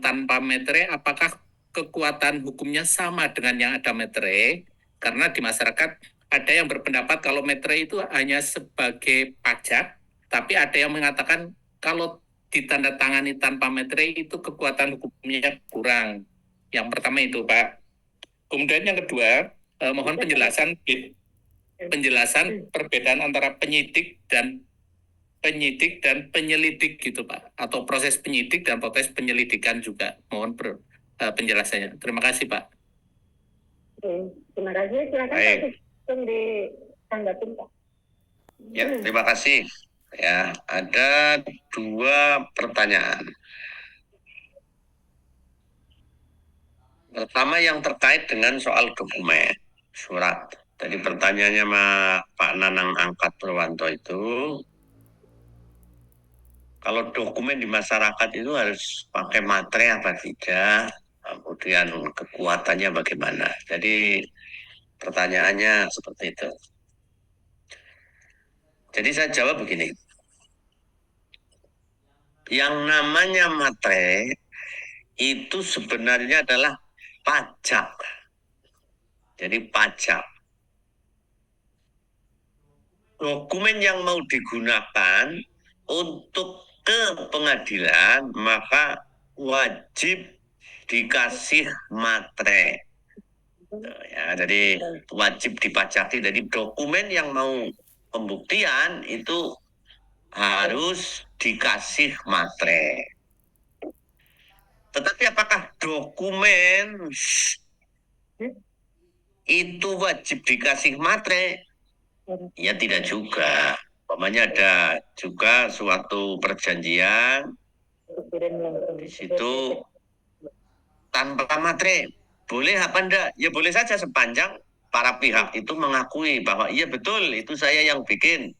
tanpa metere, apakah kekuatan hukumnya sama dengan yang ada metere? Karena di masyarakat ada yang berpendapat kalau metere itu hanya sebagai pajak, tapi ada yang mengatakan kalau ditandatangani tanpa metere itu kekuatan hukumnya kurang. Yang pertama itu, Pak. Kemudian yang kedua, mohon penjelasan perbedaan antara penyidik dan penyelidik gitu Pak, atau proses penyidik dan proses penyelidikan juga. Mohon penjelasannya. Terima kasih Pak. Terima kasih. Silakan Pak Sugeng ditanggapi Pak. Ya, terima kasih. Ya, ada 2 pertanyaan. Pertama yang terkait dengan soal dokumen, surat. Tadi pertanyaannya Pak Nanang Angkat Purwanto itu, kalau dokumen di masyarakat itu harus pakai materai apa tidak, kemudian kekuatannya bagaimana. Jadi pertanyaannya seperti itu. Jadi saya jawab begini. Yang namanya materai itu sebenarnya adalah pajak. Jadi pajak. Dokumen yang mau digunakan untuk ke pengadilan maka wajib dikasih materai. Ya, jadi wajib dipajaki. Jadi dokumen yang mau pembuktian itu harus dikasih materai. Tetapi apakah dokumen itu wajib dikasih materai? Ya tidak juga. Umpamanya ada juga suatu perjanjian di situ tanpa materai. Boleh apa enggak? Ya boleh saja sepanjang para pihak itu mengakui bahwa iya betul itu saya yang bikin.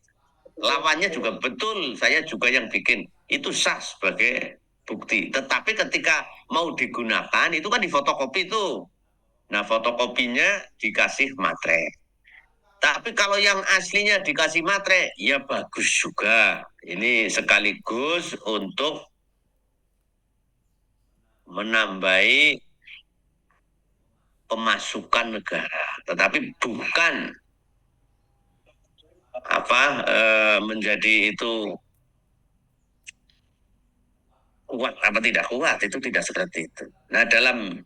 Lawannya juga betul saya juga yang bikin. Itu sah sebagai bukti. Tetapi ketika mau digunakan itu kan difotokopi itu. Nah fotokopinya dikasih materai. Tapi kalau yang aslinya dikasih materai, ya bagus juga. Ini sekaligus untuk menambahi pemasukan negara, tetapi bukan menjadi itu kuat apa tidak kuat, itu tidak seperti itu. Nah dalam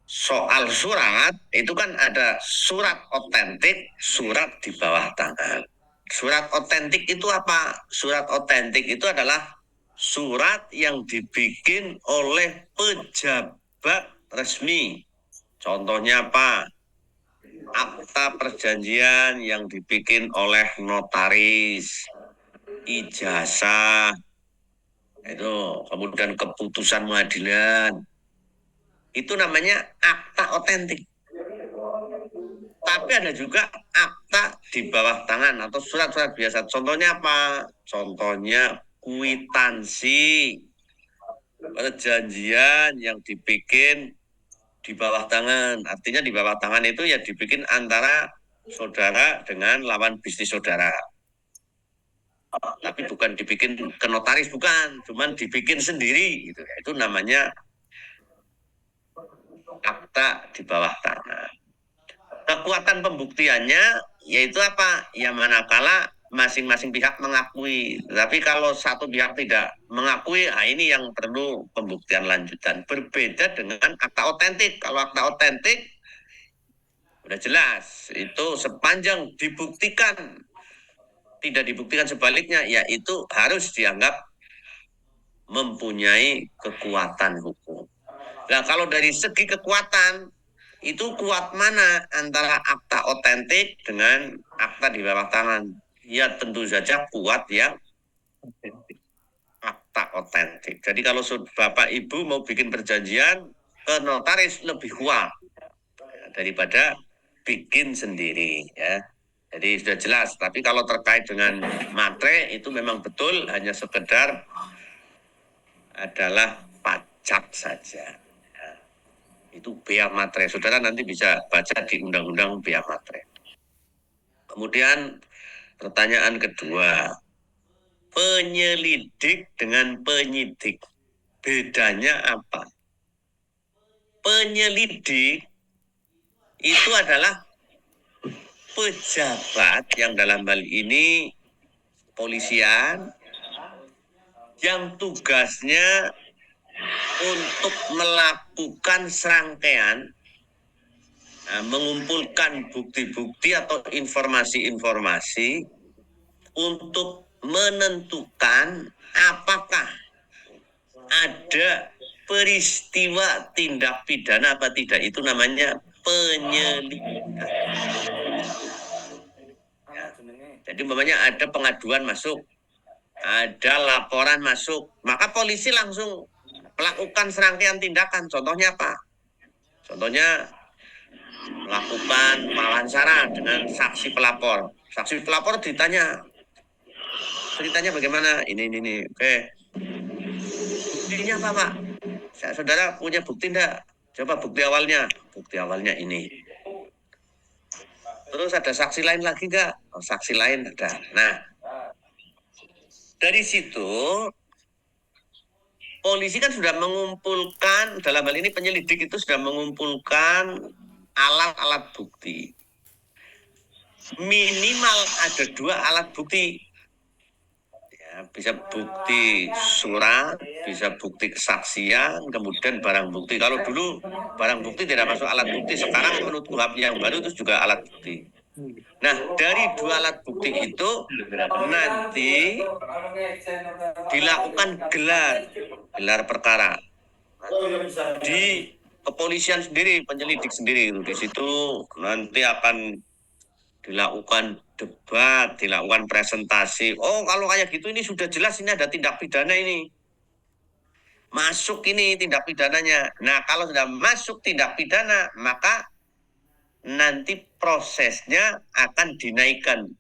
soal surat itu kan ada surat otentik, surat di bawah tangan. Surat otentik itu apa? Surat otentik itu adalah surat yang dibikin oleh pejabat resmi. Contohnya apa? Akta perjanjian yang dibikin oleh notaris, ijazah, itu kemudian keputusan pengadilan. Itu namanya akta otentik. Tapi ada juga akta di bawah tangan atau surat-surat biasa. Contohnya apa? Contohnya kwitansi perjanjian yang dibikin di bawah tangan. Artinya di bawah tangan itu ya dibikin antara saudara dengan lawan bisnis saudara. Tapi bukan dibikin ke notaris, bukan. Cuman dibikin sendiri. Gitu. Itu namanya akta di bawah tangan. Kekuatan pembuktiannya yaitu apa? Ya manakala masing-masing pihak mengakui. Tapi kalau satu pihak tidak mengakui, nah ini yang perlu pembuktian lanjutan. Berbeda dengan akta otentik. Kalau akta otentik udah jelas, itu sepanjang dibuktikan, tidak dibuktikan sebaliknya, ya itu harus dianggap mempunyai kekuatan hukum. Nah kalau dari segi kekuatan, itu kuat mana antara akta otentik dengan akta di bawah tangan? Ya tentu saja kuat yang akta otentik. Jadi kalau Bapak Ibu mau bikin perjanjian ke notaris lebih kuat daripada bikin sendiri ya. Jadi sudah jelas. Tapi kalau terkait dengan materai itu memang betul hanya sekedar adalah pajak saja. Ya. Itu bea materai. Saudara nanti bisa baca di undang-undang bea materai. Kemudian pertanyaan kedua, penyelidik dengan penyidik. bedanya apa? Penyelidik itu adalah pejabat yang dalam hal ini polisian yang tugasnya untuk melakukan serangkaian mengumpulkan bukti-bukti atau informasi-informasi untuk menentukan apakah ada peristiwa tindak pidana apa tidak. Itu namanya penyelidikan. Ya. Jadi umpamanya ada pengaduan masuk, ada laporan masuk, maka polisi langsung melakukan serangkaian tindakan. Contohnya apa? Contohnya melakukan wawancara dengan saksi pelapor. Saksi pelapor ditanya, ceritanya bagaimana? Ini. Oke. Buktinya apa, Pak? Saudara punya bukti enggak? Coba bukti awalnya. Bukti awalnya ini. Terus ada saksi lain lagi enggak? Oh, saksi lain ada. Nah, dari situ polisi kan sudah mengumpulkan, dalam hal ini penyelidik itu sudah mengumpulkan alat-alat bukti. Minimal ada 2 alat bukti. Ya, bisa bukti surat, bisa bukti kesaksian, kemudian barang bukti. Kalau dulu barang bukti tidak masuk alat bukti, sekarang menurut KUHP yang baru itu juga alat bukti. Nah, dari 2 alat bukti itu nanti dilakukan gelar perkara di kepolisian sendiri, penyelidik sendiri. Di situ nanti akan dilakukan debat, dilakukan presentasi. Oh, kalau kayak gitu ini sudah jelas ini ada tindak pidana ini. Masuk ini tindak pidananya. Nah, kalau sudah masuk tindak pidana, maka nanti prosesnya akan dinaikkan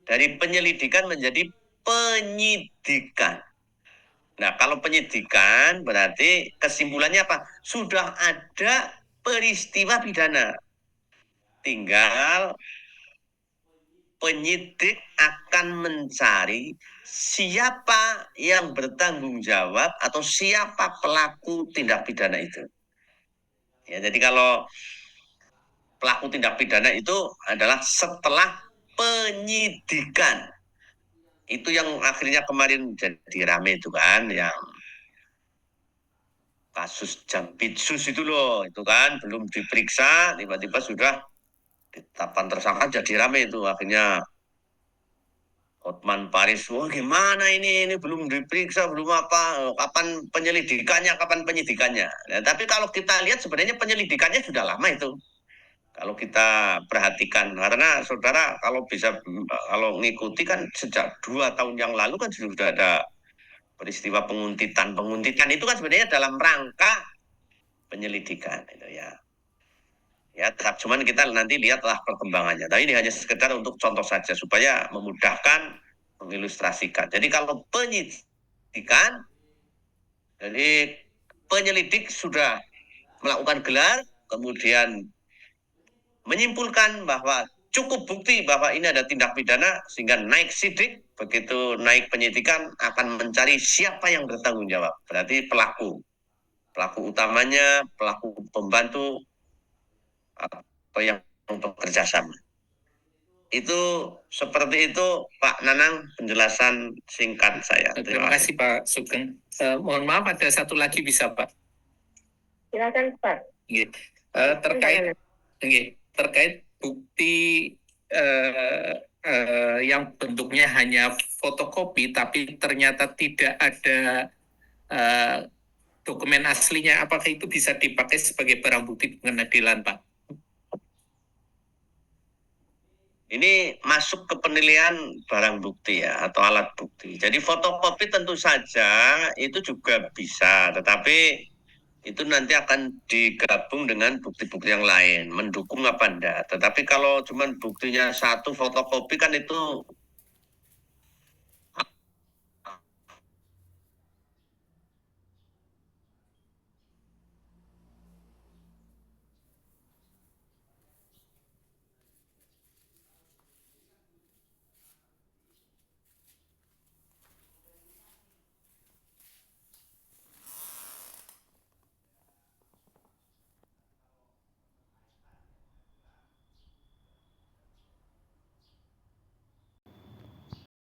dari penyelidikan menjadi penyidikan. Nah, kalau penyidikan berarti kesimpulannya apa? Sudah ada peristiwa pidana. Tinggal penyidik akan mencari siapa yang bertanggung jawab atau siapa pelaku tindak pidana itu. Ya, jadi kalau pelaku tindak pidana itu adalah setelah penyidikan. Itu yang akhirnya kemarin jadi rame itu kan, yang kasus Jampitsus itu loh, itu kan belum diperiksa, tiba-tiba sudah ditetapkan tersangka, jadi rame itu. Akhirnya Hotman Paris, wah gimana ini belum diperiksa, belum apa, kapan penyidikannya. Nah, tapi kalau kita lihat sebenarnya penyelidikannya sudah lama itu. Kalau kita perhatikan, karena saudara kalau kalau ngikuti kan sejak 2 tahun yang lalu kan sudah ada peristiwa penguntitan itu kan sebenarnya dalam rangka penyelidikan itu ya. Ya, tetap cuman kita nanti lihatlah perkembangannya. Tapi ini hanya sekedar untuk contoh saja supaya memudahkan mengilustrasikan. Jadi kalau penyidikan, jadi penyelidik sudah melakukan gelar, kemudian menyimpulkan bahwa cukup bukti bahwa ini ada tindak pidana sehingga naik sidik. Begitu naik penyidikan akan mencari siapa yang bertanggung jawab. Berarti pelaku utamanya, pelaku pembantu, atau yang bekerja sama. Itu seperti itu Pak Nanang penjelasan singkat saya. Terima kasih Pak Sugeng. Mohon maaf ada satu lagi bisa Pak? Silakan Pak. Terkait bukti yang bentuknya hanya fotokopi tapi ternyata tidak ada dokumen aslinya, apakah itu bisa dipakai sebagai barang bukti di pengadilan Pak? Ini masuk ke penilaian barang bukti ya, atau alat bukti. Jadi fotokopi tentu saja itu juga bisa, tetapi itu nanti akan digabung dengan bukti-bukti yang lain, mendukung apa enggak. Tetapi kalau cuma buktinya 1 fotokopi kan itu